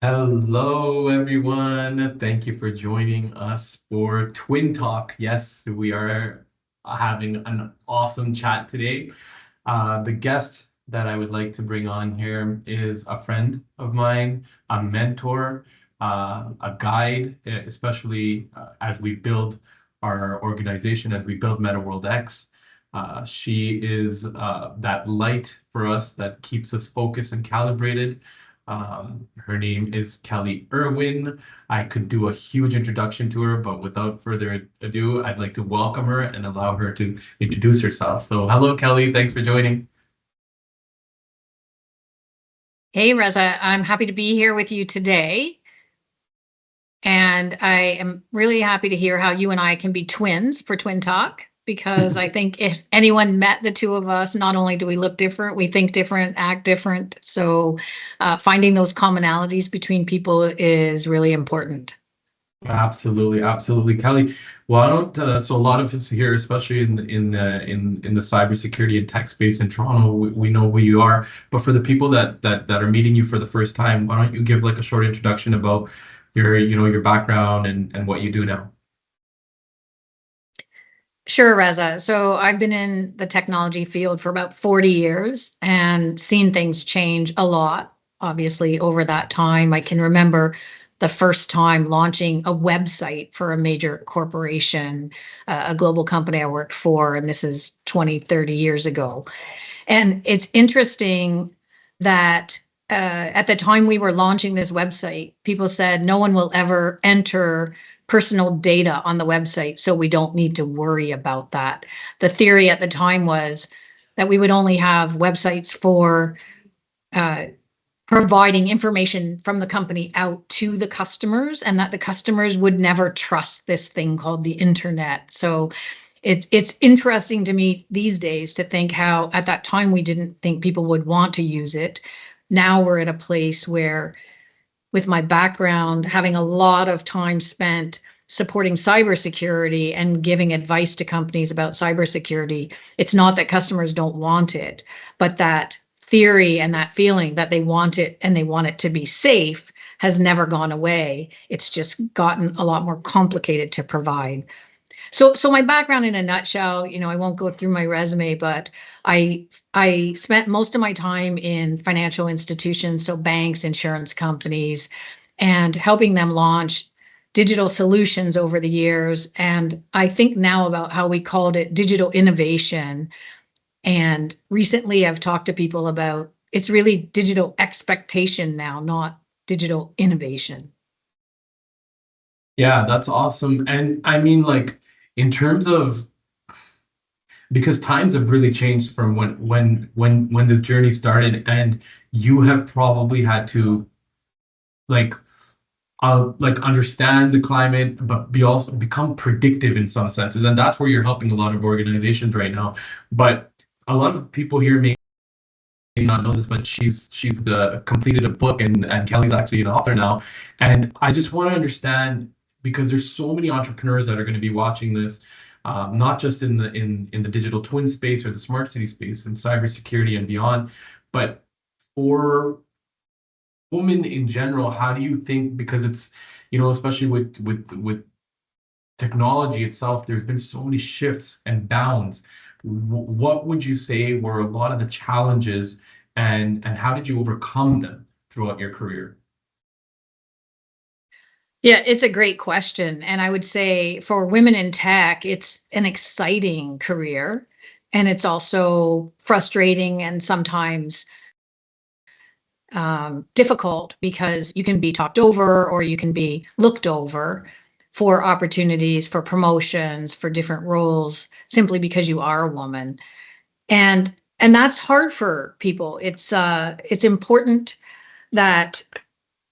Hello, everyone. Thank you for joining us for Twin Talk. Yes, we are having an awesome chat today. The guest that I would like to bring on here is a friend of mine, a mentor, a guide, especially as we build our organization, as we build MetaWorldX. She is that light for us that keeps us focused and calibrated. Her name is Kelley Irwin. I could do a huge introduction to her, but without further ado, I'd like to welcome her and allow her to introduce herself. So, hello, Kelley. Thanks for joining. Hey, Raza, I'm happy to be here with you today. And I am really happy to hear how you and I can be twins for Twin Talk, because I think if anyone met the two of us, not only do we look different, we think different, act different. So finding those commonalities between people is really important. Absolutely, absolutely, Kelley. Why don't so a lot of us here, especially in the cybersecurity and tech space in Toronto, we know who you are. But for the people that are meeting you for the first time, why don't you give like a short introduction about your background and what you do now? Sure, Reza. So I've been in the technology field for about 40 years and seen things change a lot, obviously, over that time. I can remember the first time launching a website for a major corporation, a global company I worked for, and this is 20, 30 years ago. And it's interesting that at the time we were launching this website, people said no one will ever enter personal data on the website, so we don't need to worry about that. The theory at the time was that we would only have websites for uh, providing information from the company out to the customers, and that the customers would never trust this thing called the internet. So it's interesting to me these days to think how at that time we didn't think people would want to use it. Now we're at a place where, with my background, having a lot of time spent supporting cybersecurity and giving advice to companies about cybersecurity, it's not that customers don't want it, but that theory and that feeling that they want it and they want it to be safe has never gone away. It's just gotten a lot more complicated to provide. So my background in a nutshell, I won't go through my resume, but I spent most of my time in financial institutions, so banks, insurance companies, and helping them launch digital solutions over the years. And I think now about how we called it digital innovation. And recently I've talked to people about it's really digital expectation now, not digital innovation. Yeah, that's awesome. And I mean, like, in terms of because times have really changed from when this journey started, and you have probably had to like like understand the climate, but be also become predictive in some senses, and that's where you're helping a lot of organizations right now. But a lot of people here may not know this, but she's completed a book, and Kelley's actually an author now. And I just want to understand, because there's so many entrepreneurs that are going to be watching this, not just in the digital twin space or the smart city space and cybersecurity and beyond, but for women in general. How do you think, because it's, especially with technology itself, there's been so many shifts and bounds. What would you say were a lot of the challenges, and how did you overcome them throughout your career? Yeah, it's a great question. And I would say for women in tech, it's an exciting career. And it's also frustrating and sometimes difficult, because you can be talked over or you can be looked over for opportunities, for promotions, for different roles, simply because you are a woman. And that's hard for people. It's important that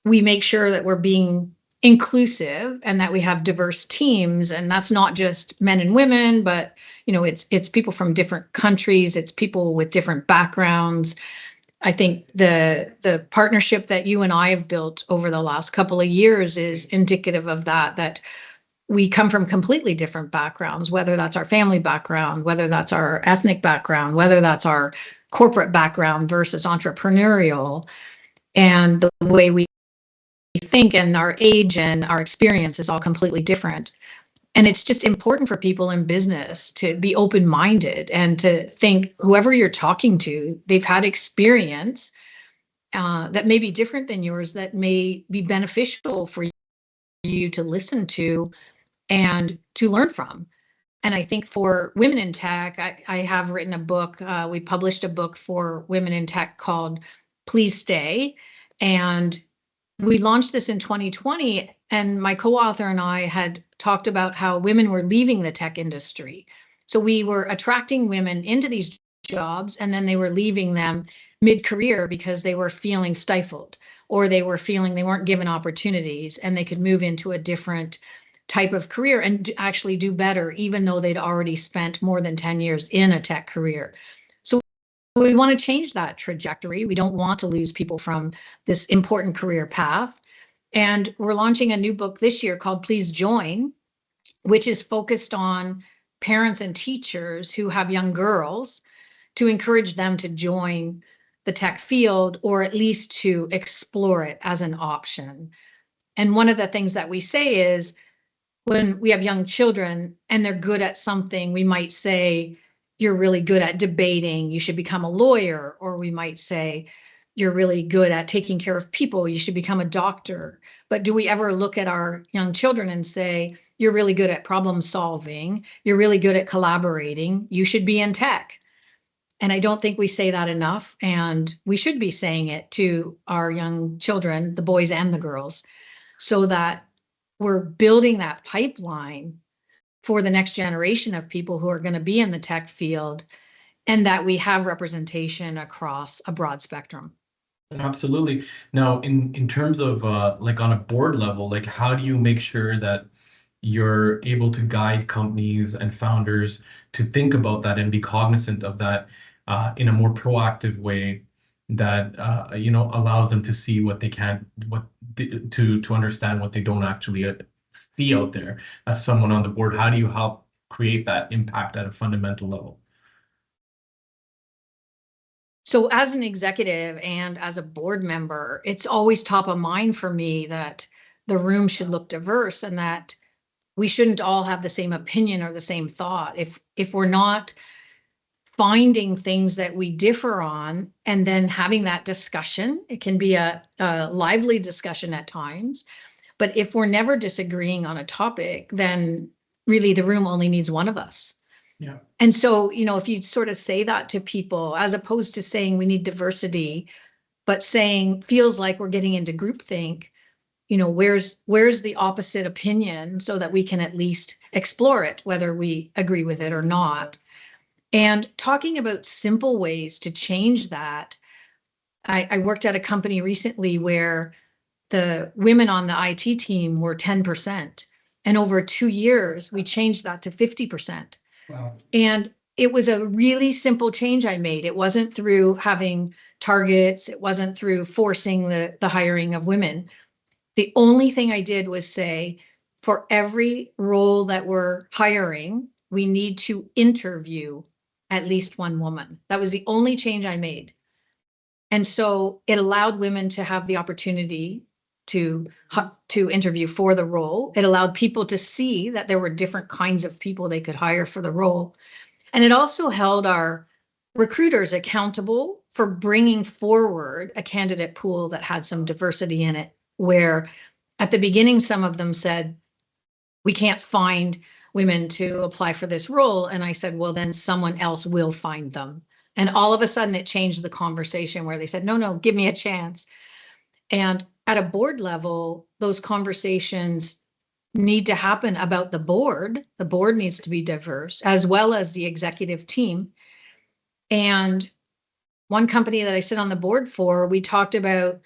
we make sure that we're being inclusive and that we have diverse teams, and that's not just men and women, but it's people from different countries, it's people with different backgrounds. I think the partnership that you and I have built over the last couple of years is indicative of that we come from completely different backgrounds, whether that's our family background, whether that's our ethnic background, whether that's our corporate background versus entrepreneurial. And the way we think and our age and our experience is all completely different. And it's just important for people in business to be open-minded and to think whoever you're talking to, they've had experience that may be different than yours, that may be beneficial for you to listen to and to learn from. And I think for women in tech, I have written a book. We published a book for women in tech called Please Stay. And we launched this in 2020. And my co-author and I had talked about how women were leaving the tech industry. So we were attracting women into these jobs, and then they were leaving them mid-career because they were feeling stifled, or they were feeling they weren't given opportunities and they could move into a different type of career and actually do better, even though they'd already spent more than 10 years in a tech career. So we want to change that trajectory. We don't want to lose people from this important career path. And we're launching a new book this year called Please Join, which is focused on parents and teachers who have young girls, to encourage them to join the tech field, or at least to explore it as an option. And one of the things that we say is, when we have young children and they're good at something, we might say, you're really good at debating, you should become a lawyer. Or we might say, you're really good at taking care of people, you should become a doctor. But do we ever look at our young children and say, you're really good at problem solving, you're really good at collaborating, you should be in tech? And I don't think we say that enough. And we should be saying it to our young children, the boys and the girls, so that we're building that pipeline for the next generation of people who are going to be in the tech field, and that we have representation across a broad spectrum. Absolutely. Now, in terms of like on a board level, like how do you make sure that you're able to guide companies and founders to think about that and be cognizant of that in a more proactive way that allows them to see what they can't, to understand what they don't actually see out there as someone on the board? How do you help create that impact at a fundamental level? So as an executive and as a board member, it's always top of mind for me that the room should look diverse, and that we shouldn't all have the same opinion or the same thought. If we're not finding things that we differ on and then having that discussion, it can be a lively discussion at times. But if we're never disagreeing on a topic, then really the room only needs one of us. Yeah. And so, if you sort of say that to people, as opposed to saying we need diversity, but saying feels like we're getting into groupthink, where's the opposite opinion, so that we can at least explore it, whether we agree with it or not. And talking about simple ways to change that. I worked at a company recently where the women on the IT team were 10%. And over 2 years, we changed that to 50%. Wow. And it was a really simple change I made. It wasn't through having targets. It wasn't through forcing the hiring of women. The only thing I did was say, for every role that we're hiring, we need to interview at least one woman. That was the only change I made. And so it allowed women to have the opportunity to interview for the role. It allowed people to see that there were different kinds of people they could hire for the role. And it also held our recruiters accountable for bringing forward a candidate pool that had some diversity in it, where at the beginning, some of them said, we can't find women to apply for this role. And I said, well, then someone else will find them. And all of a sudden it changed the conversation, where they said, no, give me a chance. And at a board level, those conversations need to happen about the board. The board needs to be diverse, as well as the executive team. And one company that I sit on the board for, we talked about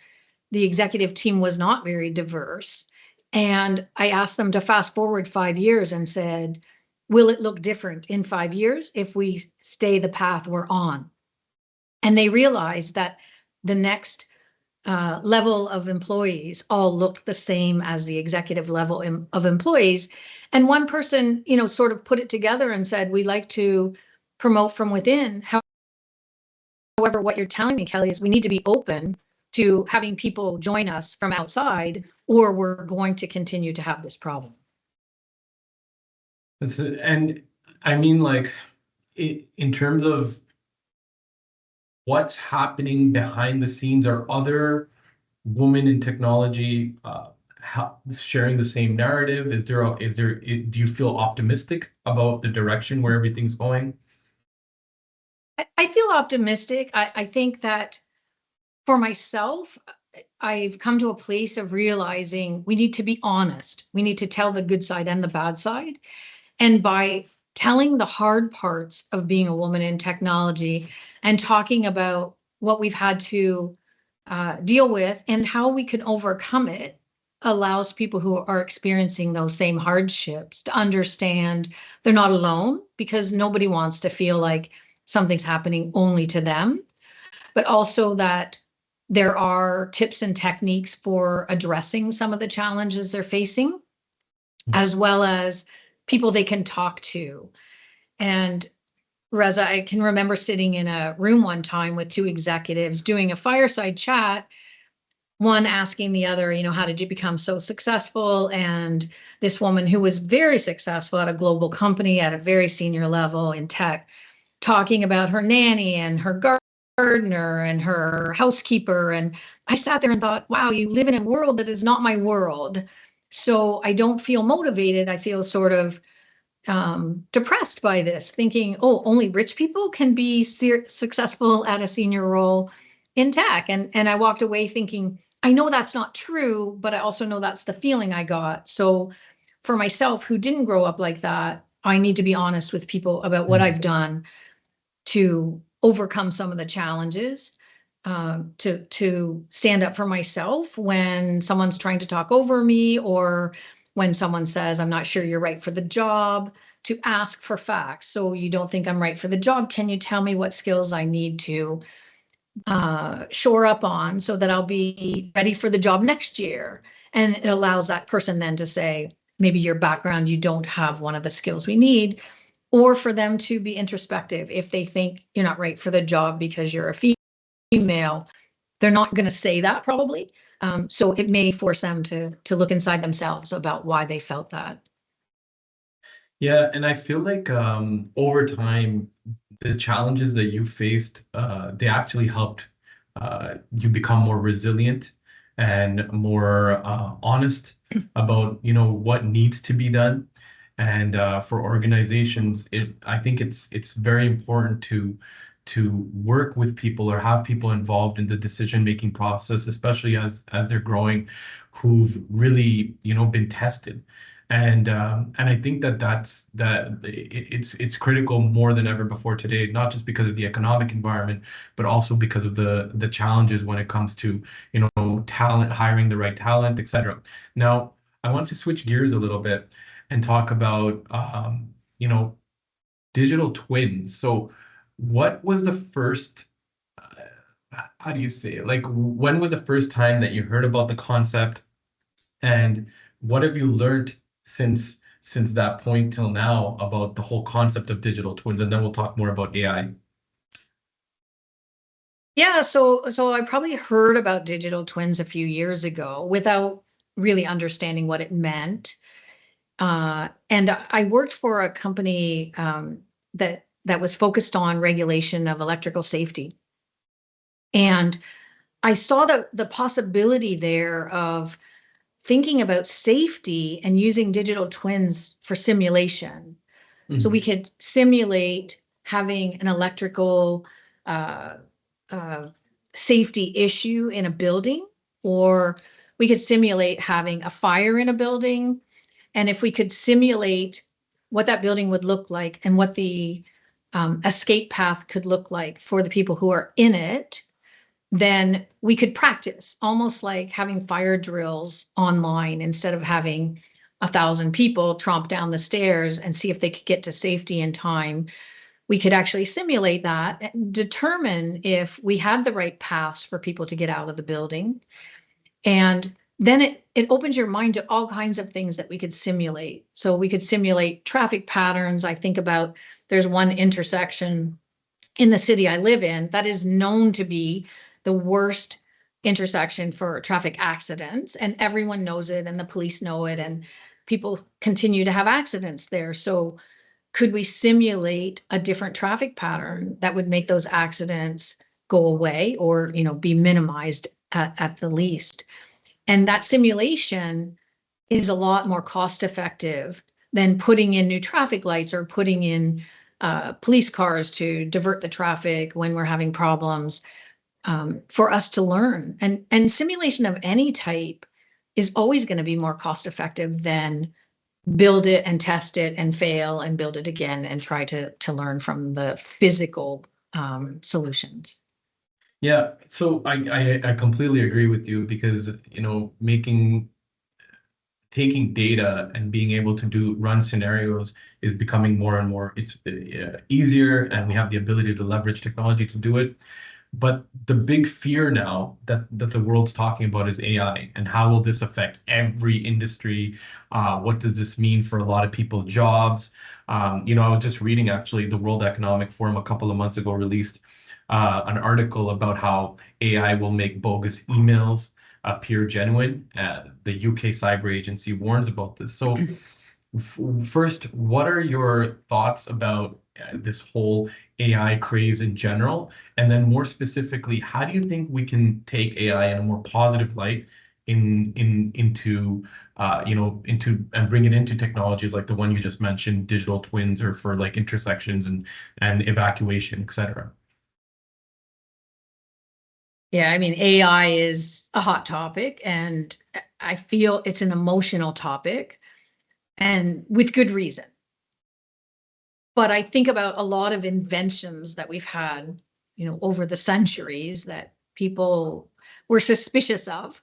the executive team was not very diverse. And I asked them to fast forward 5 years and said, will it look different in 5 years if we stay the path we're on? And they realized that the next level of employees all looked the same as the executive level of employees. And one person, sort of put it together and said, we like to promote from within. However, what you're telling me, Kelley, is we need to be open to having people join us from outside, or we're going to continue to have this problem. And I mean, like, in terms of what's happening behind the scenes, are other women in technology sharing the same narrative? Do you feel optimistic about the direction where everything's going? I feel optimistic. I think that for myself, I've come to a place of realizing we need to be honest. We need to tell the good side and the bad side. And by telling the hard parts of being a woman in technology and talking about what we've had to deal with and how we can overcome it, allows people who are experiencing those same hardships to understand they're not alone, because nobody wants to feel like something's happening only to them, but also that there are tips and techniques for addressing some of the challenges they're facing, as well as people they can talk to. And Raza, I can remember sitting in a room one time with two executives doing a fireside chat, one asking the other, how did you become so successful? And this woman who was very successful at a global company at a very senior level in tech, talking about her nanny and her gardener and her housekeeper. And I sat there and thought, wow, you live in a world that is not my world. So I don't feel motivated. I feel sort of depressed by this, thinking, oh, only rich people can be successful at a senior role in tech. And I walked away thinking, I know that's not true, but I also know that's the feeling I got. So for myself, who didn't grow up like that, I need to be honest with people about what I've done to overcome some of the challenges, to stand up for myself when someone's trying to talk over me, or when someone says, I'm not sure you're right for the job, to ask for facts. So you don't think I'm right for the job. Can you tell me what skills I need to shore up on so that I'll be ready for the job next year? And it allows that person then to say, maybe your background, you don't have one of the skills we need, or for them to be introspective. If they think you're not right for the job because you're a female, they're not going to say that probably. So it may force them to look inside themselves about why they felt that. Yeah, and I feel like over time, the challenges that you faced, they actually helped you become more resilient and more honest about, what needs to be done. And for organizations, I think it's very important to work with people or have people involved in the decision-making process, especially as they're growing, who've really, been tested. And I think it's critical more than ever before today, not just because of the economic environment, but also because of the challenges when it comes to, talent, hiring the right talent, etc. Now, I want to switch gears a little bit and talk about digital twins. So what was the first, how do you say it? Like, when was the first time that you heard about the concept, and what have you learned since that point till now about the whole concept of digital twins? And then we'll talk more about AI. Yeah, so I probably heard about digital twins a few years ago without really understanding what it meant. And I worked for a company that was focused on regulation of electrical safety. And I saw the possibility there of thinking about safety and using digital twins for simulation. So we could simulate having an electrical uh, uh, safety issue in a building, or we could simulate having a fire in a building. And if we could simulate what that building would look like and what the escape path could look like for the people who are in it, then we could practice, almost like having fire drills online instead of having 1,000 people tromp down the stairs and see if they could get to safety in time. We could actually simulate that and determine if we had the right paths for people to get out of the building. And then it opens your mind to all kinds of things that we could simulate. So we could simulate traffic patterns. I think about, there's one intersection in the city I live in that is known to be the worst intersection for traffic accidents, and everyone knows it, and the police know it, and people continue to have accidents there. So could we simulate a different traffic pattern that would make those accidents go away, or, be minimized at the least? And that simulation is a lot more cost effective than putting in new traffic lights or putting in police cars to divert the traffic when we're having problems, for us to learn. And simulation of any type is always going to be more cost effective than build it and test it and fail and build it again and try to learn from the physical solutions. Yeah, so I completely agree with you, because taking data and being able to run scenarios is becoming more and more, it's easier, and we have the ability to leverage technology to do it. But the big fear now that the world's talking about is AI, and how will this affect every industry? What does this mean for a lot of people's jobs? I was just reading, actually, the World Economic Forum a couple of months ago released an article about how AI will make bogus emails appear genuine. The UK Cyber Agency warns about this. So first, what are your thoughts about this whole AI craze in general? And then more specifically, how do you think we can take AI in a more positive light into and bring it into technologies like the one you just mentioned, digital twins, or for like intersections and evacuation, etc. Yeah, I mean, AI is a hot topic, and I feel it's an emotional topic, and with good reason. But I think about a lot of inventions that we've had, over the centuries that people were suspicious of.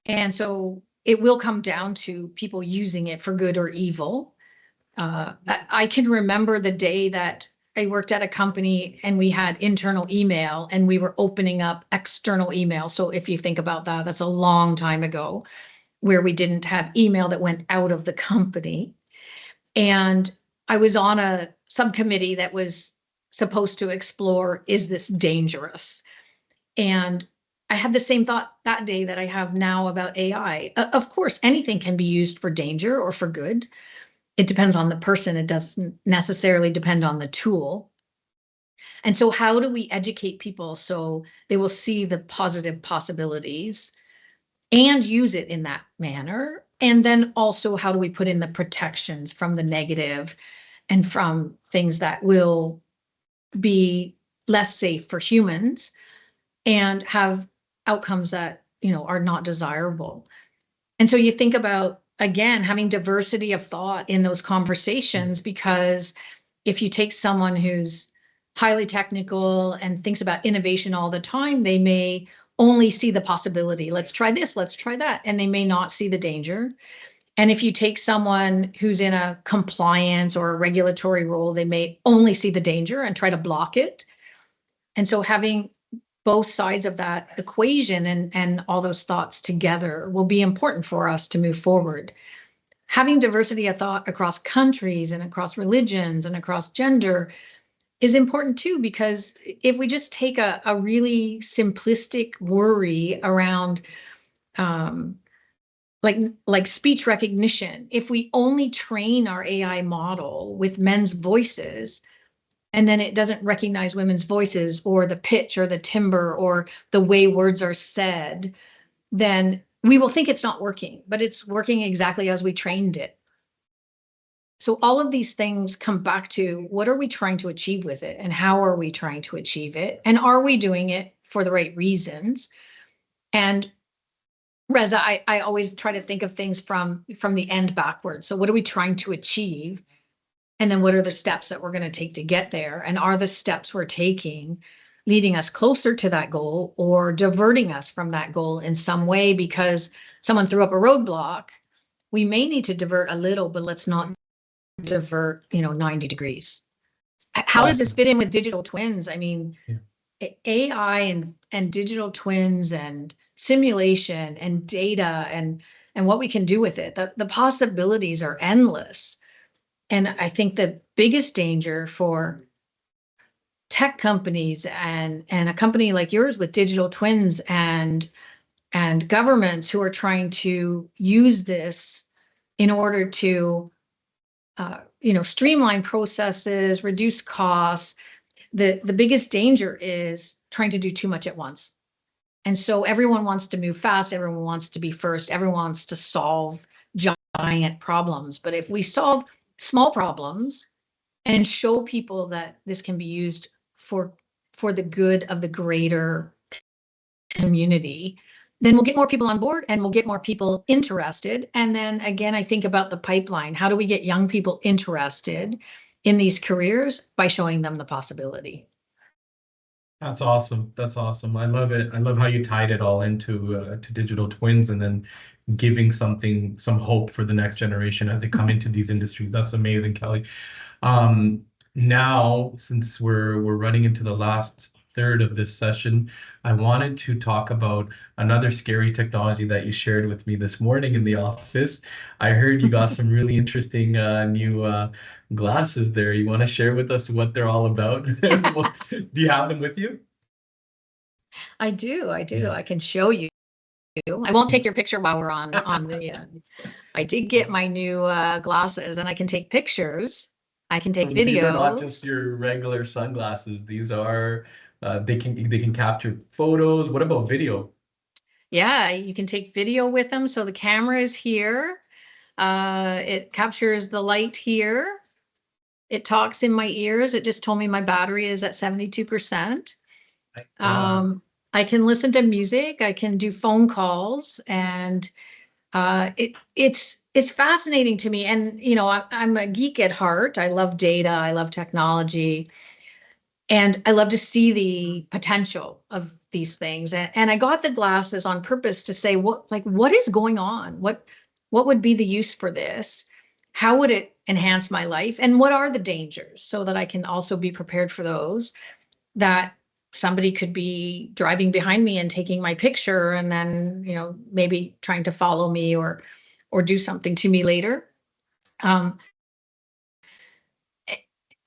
And so it will come down to people using it for good or evil. I can remember the day that I worked at a company and we had internal email and we were opening up external email. So if you think about that, that's a long time ago, where we didn't have email that went out of the company. And I was on a subcommittee that was supposed to explore, is this dangerous? And I had the same thought that day that I have now about AI. Of course, anything can be used for danger or for good. It depends on the person. It doesn't necessarily depend on the tool. And so how do we educate people so they will see the positive possibilities and use it in that manner? And then also, how do we put in the protections from the negative and from things that will be less safe for humans and have outcomes that, are not desirable? And so you think about, again, having diversity of thought in those conversations, because if you take someone who's highly technical and thinks about innovation all the time, they may only see the possibility. Let's try this, let's try that. And they may not see the danger. And if you take someone who's in a compliance or a regulatory role, they may only see the danger and try to block it. And so having both sides of that equation and all those thoughts together will be important for us to move forward. Having diversity of thought across countries and across religions and across gender is important too, because if we just take a really simplistic worry around like speech recognition, if we only train our AI model with men's voices, and then it doesn't recognize women's voices or the pitch or the timbre or the way words are said, then we will think it's not working, but it's working exactly as we trained it. So all of these things come back to, what are we trying to achieve with it, and how are we trying to achieve it? And are we doing it for the right reasons? And Reza, I always try to think of things from the end backwards. So what are we trying to achieve? And then what are the steps that we're going to take to get there? And are the steps we're taking leading us closer to that goal or diverting us from that goal in some way? Because someone threw up a roadblock, we may need to divert a little, but let's not divert, 90 degrees. How does this Awesome. fit in with digital twins? I mean, Yeah. AI and digital twins and simulation and data and what we can do with it. The possibilities are endless. And I think the biggest danger for tech companies and a company like yours with digital twins and governments who are trying to use this in order to streamline processes, reduce costs. The biggest danger is trying to do too much at once. And so everyone wants to move fast, everyone wants to be first, everyone wants to solve giant problems. But if we solve small problems and show people that this can be used for the good of the greater community, then we'll get more people on board and we'll get more people interested. And then again, I think about the pipeline. How do we get young people interested in these careers? By showing them the possibility. That's awesome. That's awesome. I love it. I love how you tied it all into to digital twins and then giving some hope for the next generation as they come into these industries. That's amazing, Kelley. Now, since we're running into the last third of this session, I wanted to talk about another scary technology that you shared with me this morning in the office. I heard you got some really interesting new glasses there. You want to share with us what they're all about? Do you have them with you? I do. Yeah. I can show you. I won't take your picture while we're on the. I did get my new glasses, and I can take pictures. I can take So these are not just videos. your regular sunglasses. These are they can capture photos. What about video? Yeah, you can take video with them. So the camera is here. It captures the light here. It talks in my ears. It just told me my battery is at 72%. My God. I can listen to music. I can do phone calls, and it's fascinating to me. And I'm a geek at heart. I love data. I love technology, and I love to see the potential of these things. And I got the glasses on purpose to say, what is going on? What would be the use for this? How would it enhance my life? And what are the dangers, so that I can also be prepared for those, that somebody could be driving behind me and taking my picture and then, maybe trying to follow me or do something to me later. Um,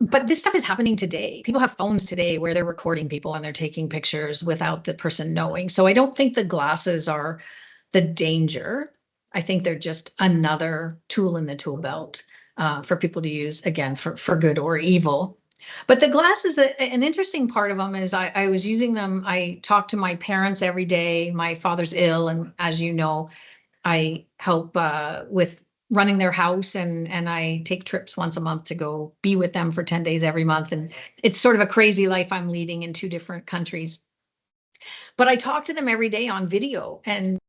but this stuff is happening today. People have phones today where they're recording people and they're taking pictures without the person knowing. So I don't think the glasses are the danger. I think they're just another tool in the tool belt for people to use, again, for good or evil. But the glasses, an interesting part of them is I was using them. I talk to my parents every day. My father's ill, and as you know, I help with running their house, and I take trips once a month to go be with them for 10 days every month. And it's sort of a crazy life I'm leading in 2 different countries. But I talk to them every day on video. And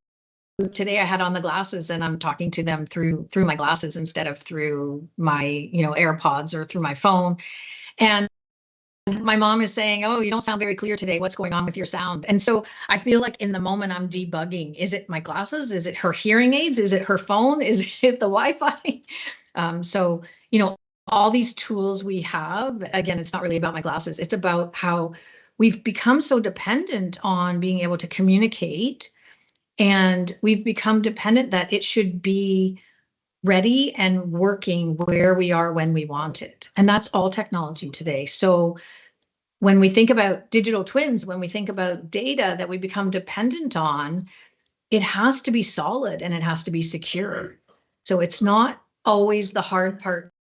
today I had on the glasses and I'm talking to them through my glasses instead of through my, AirPods or through my phone. And my mom is saying, "Oh, you don't sound very clear today. What's going on with your sound?" And so I feel like in the moment I'm debugging. Is it my glasses? Is it her hearing aids? Is it her phone? Is it the Wi-Fi? So, all these tools we have, again, it's not really about my glasses. It's about how we've become so dependent on being able to communicate, and we've become dependent that it should be ready and working where we are when we want it. And that's all technology today. So when we think about digital twins, when we think about data that we become dependent on, it has to be solid and it has to be secure. So it's not always the hard part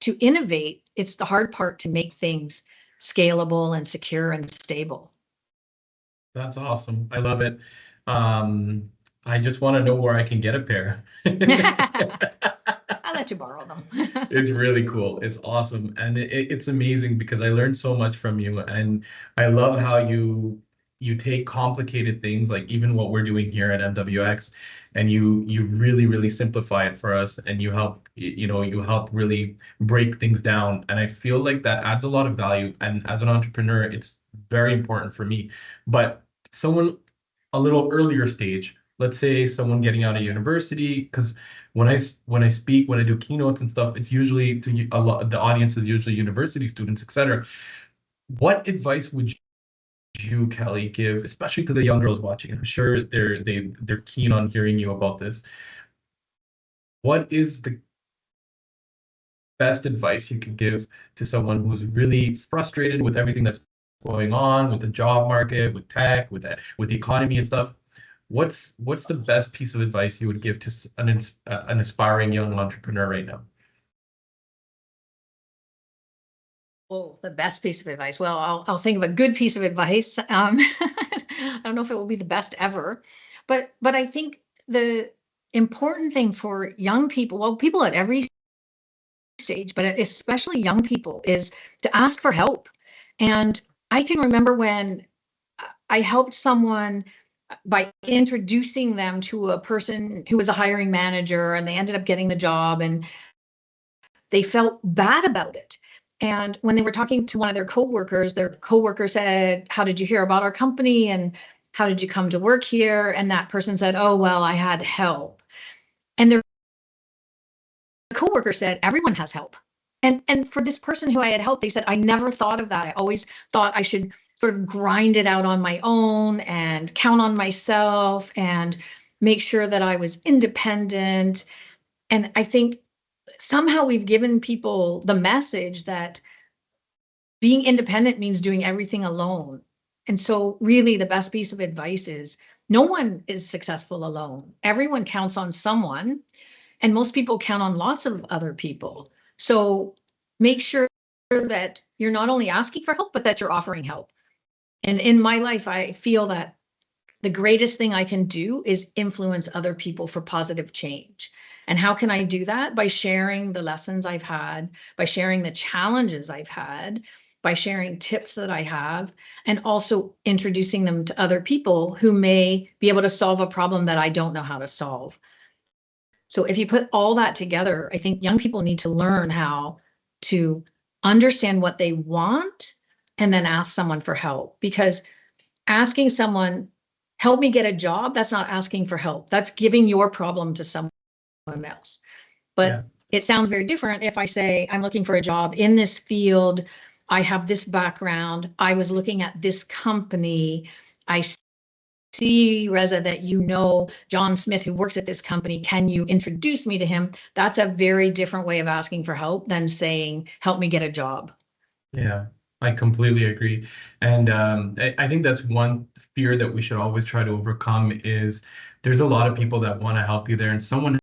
to innovate. It's the hard part to make things scalable and secure and stable. That's awesome. I love it. I just want to know where I can get a pair. I'll let you borrow them. It's really cool. It's awesome. And it's amazing because I learned so much from you. And I love how you take complicated things like even what we're doing here at MWX, and you really, really simplify it for us, and you help really break things down. And I feel like that adds a lot of value. And as an entrepreneur, it's very important for me. But someone a little earlier stage, let's say someone getting out of university, because when I speak, when I do keynotes and stuff, it's usually to a lot, the audience is usually university students, etc. What advice would you, Kelley, give, especially to the young girls watching? I'm sure they're keen on hearing you about this. What is the best advice you could give to someone who's really frustrated with everything that's going on with the job market, with tech, with the economy and stuff. What's the best piece of advice you would give to an aspiring young entrepreneur right now? Oh, the best piece of advice. Well, I'll think of a good piece of advice. I don't know if it will be the best ever, but I think the important thing for young people, well, people at every stage, but especially young people, is to ask for help. And I can remember when I helped someone by introducing them to a person who was a hiring manager, and they ended up getting the job, and they felt bad about it. And when they were talking to one of their coworker said, "How did you hear about our company? And how did you come to work here?" And that person said, "Oh, well, I had help." And their coworker said, "Everyone has help." And for this person who I had helped, they said, "I never thought of that. I always thought I should sort of grind it out on my own and count on myself and make sure that I was independent." And I think somehow we've given people the message that being independent means doing everything alone. And so, really, the best piece of advice is no one is successful alone. Everyone counts on someone, and most people count on lots of other people. So, make sure that you're not only asking for help, but that you're offering help. And in my life, I feel that the greatest thing I can do is influence other people for positive change. And how can I do that? By sharing the lessons I've had, by sharing the challenges I've had, by sharing tips that I have, and also introducing them to other people who may be able to solve a problem that I don't know how to solve. So if you put all that together, I think young people need to learn how to understand what they want and then ask someone for help, because asking someone, "Help me get a job," that's not asking for help. That's giving your problem to someone else. Yeah. But it sounds very different if I say, "I'm looking for a job in this field. I have this background. I was looking at this company. I see, Reza, that you know John Smith, who works at this company. Can you introduce me to him?" That's a very different way of asking for help than saying, "Help me get a job." Yeah, I completely agree. And I think that's one fear that we should always try to overcome is there's a lot of people that want to help you there and someone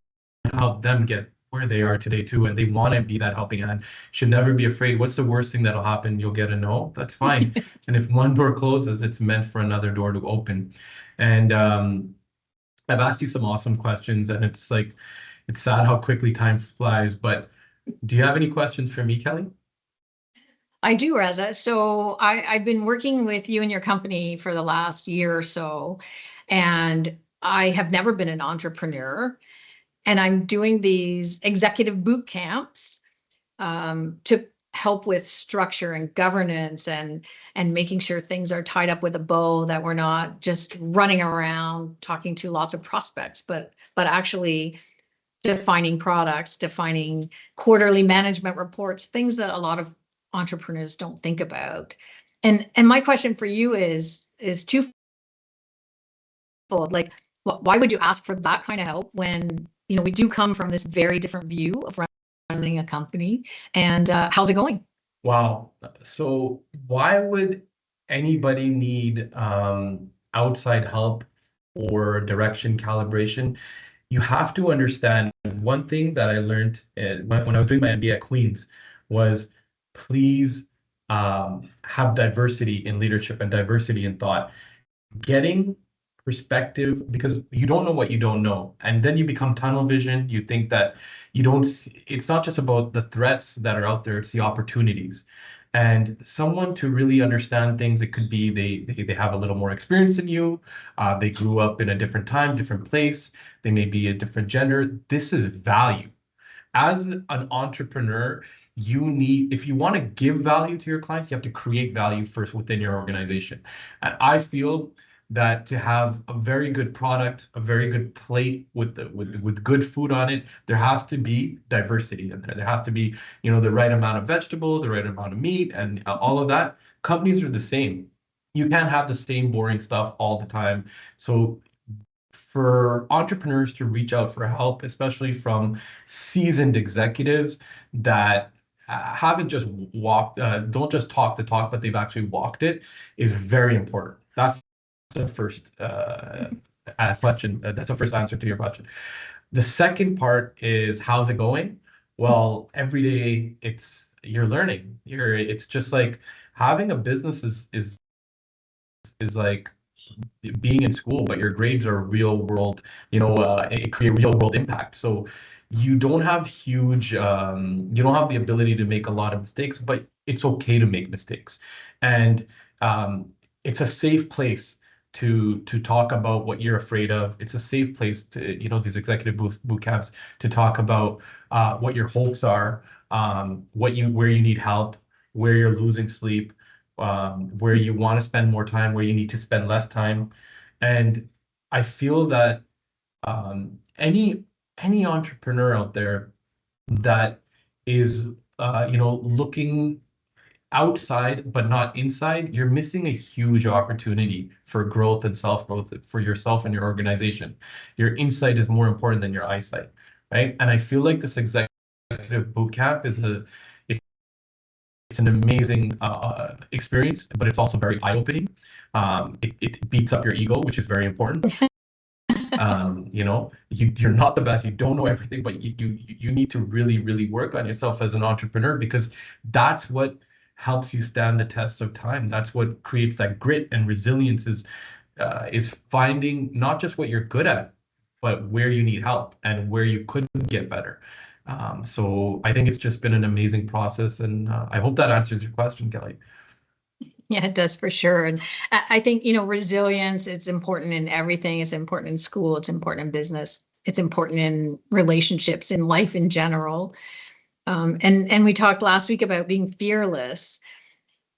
help them get where they are today too. And they want to be that helping hand. Should never be afraid. What's the worst thing that'll happen? You'll get a no. That's fine. And if one door closes, it's meant for another door to open. And I've asked you some awesome questions and it's like, it's sad how quickly time flies, but do you have any questions for me, Kelley? I do, Reza. So I've been working with you and your company for the last year or so, and I have never been an entrepreneur. And I'm doing these executive boot camps to help with structure and governance and making sure things are tied up with a bow, that we're not just running around talking to lots of prospects, but actually defining products, defining quarterly management reports, things that a lot of entrepreneurs don't think about. And my question for you is twofold. Like, why would you ask for that kind of help when we do come from this very different view of running a company? And how's it going? Wow. So why would anybody need outside help or direction calibration? You have to understand one thing that I learned when I was doing my MBA at Queens was please have diversity in leadership and diversity in thought. Getting perspective because you don't know what you don't know, and then you become tunnel vision. You think that you don't it's not just about the threats that are out there, it's the opportunities. And someone to really understand things, it could be they have a little more experience than you, they grew up in a different time, different place, they may be a different gender. This is value. As an entrepreneur, you need, if you want to give value to your clients, you have to create value first within your organization. And I feel that to have a very good product, a very good plate with good food on it, there has to be diversity in there. There has to be, the right amount of vegetables, the right amount of meat, and all of that. Companies are the same. You can't have the same boring stuff all the time. So for entrepreneurs to reach out for help, especially from seasoned executives that haven't just walked, don't just talk the talk, but they've actually walked it, is very important. That's the first question. That's the first answer to your question. The second part is how's it going? Well, every day you're learning. It's just like having a business is like being in school, but your grades are real world, it create real world impact. So you don't have the ability to make a lot of mistakes, but it's okay to make mistakes. And it's a safe place to talk about what you're afraid of. It's a safe place to, these executive boot camps to talk about what your hopes are, where you need help, where you're losing sleep, where you want to spend more time, where you need to spend less time. And I feel that any entrepreneur out there that is looking outside but not inside, you're missing a huge opportunity for growth and self-growth for yourself and your organization. Your insight is more important than your eyesight, right? And I feel like this executive boot camp it's an amazing experience, but it's also very eye-opening. It beats up your ego, which is very important. You're not the best, you don't know everything, but you need to really, really work on yourself as an entrepreneur, because that's what helps you stand the test of time. That's what creates that grit and resilience, is finding not just what you're good at, but where you need help and where you could get better. So I think it's just been an amazing process, and I hope that answers your question, Kelley. Yeah, it does for sure. And I think, resilience, it's important in everything. It's important in school. It's important in business. It's important in relationships, in life in general. And we talked last week about being fearless.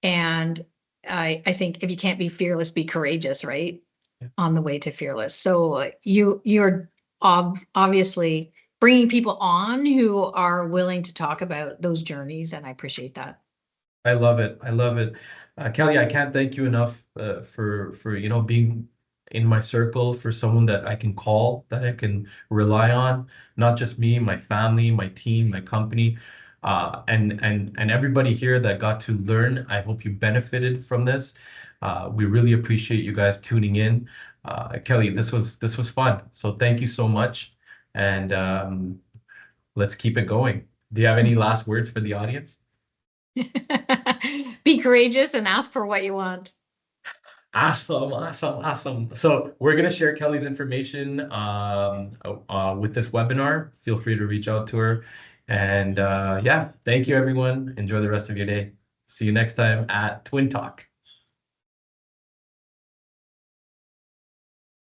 And I think if you can't be fearless, be courageous, right? Yeah. On the way to fearless. So you're obviously bringing people on who are willing to talk about those journeys. And I appreciate that. I love it. I love it. Kelley, I can't thank you enough for being in my circle, for someone that I can call, that I can rely on, not just me, my family, my team, my company, and everybody here that got to learn. I hope you benefited from this. We really appreciate you guys tuning in. Kelley, this was fun. So thank you so much, and let's keep it going. Do you have any last words for the audience? Be courageous and ask for what you want. Awesome, awesome, awesome. So we're going to share Kelley's information with this webinar. Feel free to reach out to her. And yeah, thank you, everyone. Enjoy the rest of your day. See you next time at Twin Talk.